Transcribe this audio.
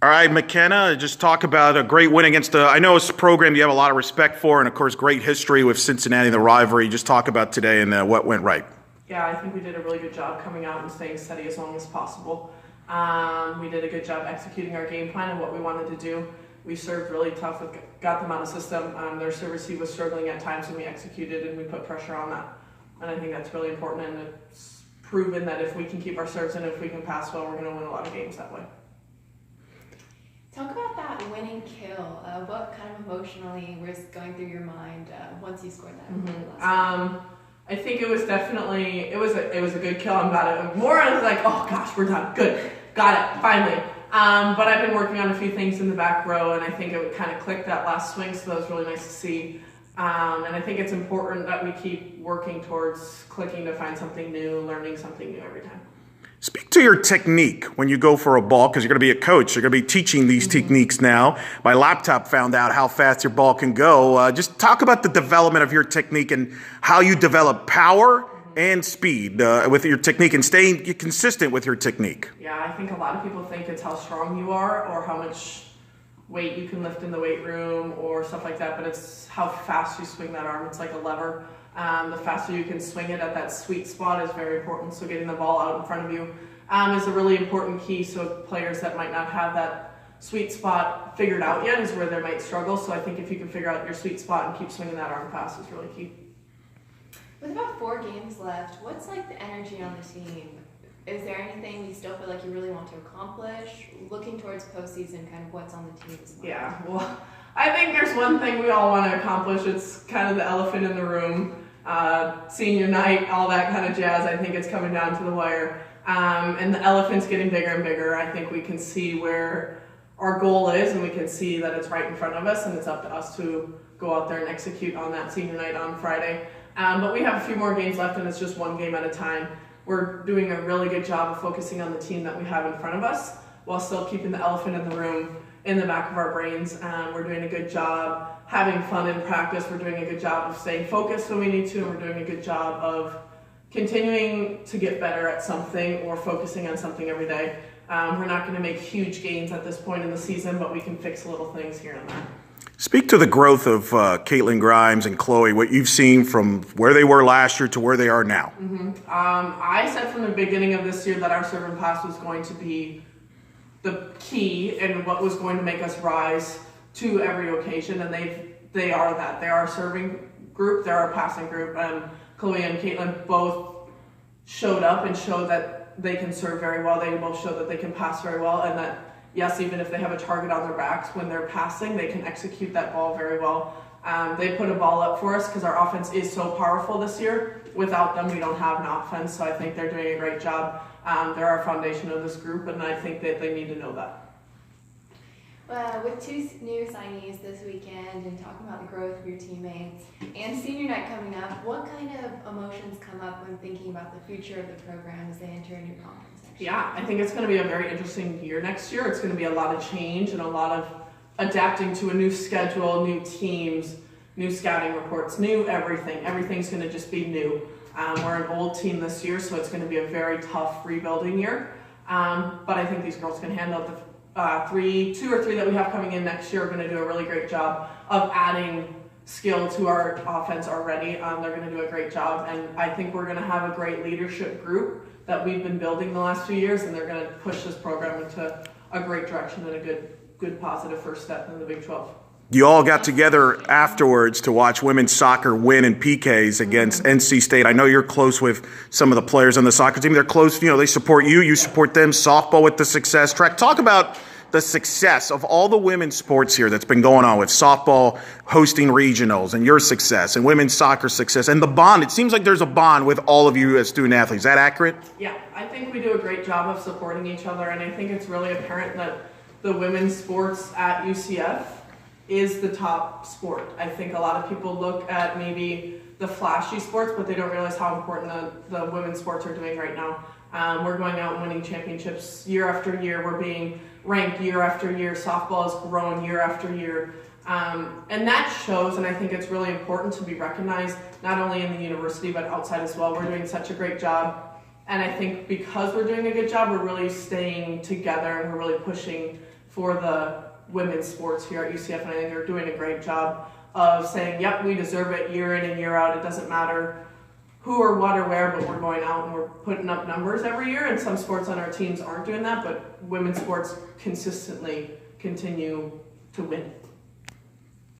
All right, McKenna, just talk about a great win against I know it's a program you have a lot of respect for, and of course, great history with Cincinnati, the rivalry. Just talk about today and what went right. Yeah, I think we did a really good job coming out and staying steady as long as possible. We did a good job executing our game plan and what we wanted to do. We served really tough, got them out of system. Their service was struggling at times, and we executed and we put pressure on that. And I think that's really important, and it's proven that if we can keep our serves and if we can pass well, we're going to win a lot of games that way. Talk about that winning kill. What kind of emotionally was going through your mind once you scored that? I think it was definitely it was a good kill. I'm glad it. More I was like, oh gosh, we're done. Good, got it, finally. But I've been working on a few things in the back row, and I think it would kind of click that last swing, so that was really nice to see. And I think it's important that we keep working towards clicking to find something new, learning something new every time. Speak to your technique when you go for a ball, because you're going to be a coach. You're going to be teaching these techniques now. My laptop found out how fast your ball can go. Just talk about the development of your technique and how you develop power and speed with your technique and staying consistent with your technique. Yeah, I think a lot of people think it's how strong you are or how much weight you can lift in the weight room or stuff like that, but it's how fast you swing that arm. It's like a lever. The faster you can swing it at that sweet spot is very important. So getting the ball out in front of you is a really important key. So players that might not have that sweet spot figured out yet is where they might struggle. So I think if you can figure out your sweet spot and keep swinging that arm fast is really key. With about 4 games left, what's like the energy on the team? Is there anything you still feel like you really want to accomplish? Looking towards postseason, kind of what's on the team as well? Yeah, well, I think there's one thing we all want to accomplish. It's kind of the elephant in the room. Senior night, all that kind of jazz. I think it's coming down to the wire. And the elephant's getting bigger and bigger. I think we can see where our goal is, and we can see that it's right in front of us, and it's up to us to go out there and execute on that senior night on Friday. But we have a few more games left, and it's just one game at a time. We're doing a really good job of focusing on the team that we have in front of us while still keeping the elephant in the room in the back of our brains. We're doing a good job having fun in practice. We're doing a good job of staying focused when we need to, and we're doing a good job of continuing to get better at something or focusing on something every day. We're not going to make huge gains at this point in the season, but we can fix little things here and there. Speak to the growth of Caitlin Grimes and Chloe, what you've seen from where they were last year to where they are now. I said from the beginning of this year that our serve and pass was going to be the key and what was going to make us rise to every occasion, and they are that. They are our serving group, they're our passing group, and Chloe and Caitlin both showed up and showed that they can serve very well. They both showed that they can pass very well, and that yes, even if they have a target on their backs, when they're passing, they can execute that ball very well. They put a ball up for us because our offense is so powerful this year. Without them, we don't have an offense, so I think they're doing a great job. They're our foundation of this group, and I think that they need to know that. Well, with 2 new signees this weekend and talking about the growth of your teammates and senior night coming up, what kind of emotions come up when thinking about the future of the program as they enter a new conference next year? Yeah, I think it's going to be a very interesting year next year. It's going to be a lot of change and a lot of adapting to a new schedule, new teams, new scouting reports, new everything. Everything's going to just be new. We're an old team this year, so it's going to be a very tough rebuilding year. But I think these girls can handle the 2 or 3 that we have coming in next year are going to do a really great job of adding skill to our offense already. They're going to do a great job, and I think we're going to have a great leadership group that we've been building the last few years, and they're going to push this program into a great direction and a good positive first step in the Big 12. You all got together afterwards to watch women's soccer win in PKs against NC State. I know you're close with some of the players on the soccer team. They're close, they support you. You support them. Softball with the success track. Talk about the success of all the women's sports here that's been going on with softball hosting regionals and your success and women's soccer success and the bond. It seems like there's a bond with all of you as student athletes. Is that accurate? Yeah, I think we do a great job of supporting each other, and I think it's really apparent that the women's sports at UCF is the top sport. I think a lot of people look at maybe the flashy sports, but they don't realize how important the women's sports are doing right now. We're going out and winning championships year after year. We're being ranked year after year. Softball is growing year after year. And that shows, and I think it's really important to be recognized, not only in the university, but outside as well. We're doing such a great job. And I think because we're doing a good job, we're really staying together and we're really pushing for the women's sports here at UCF, and I think they're doing a great job of saying, yep, we deserve it year in and year out. It doesn't matter who or what or where, but we're going out and we're putting up numbers every year, and some sports on our teams aren't doing that, but women's sports consistently continue to win.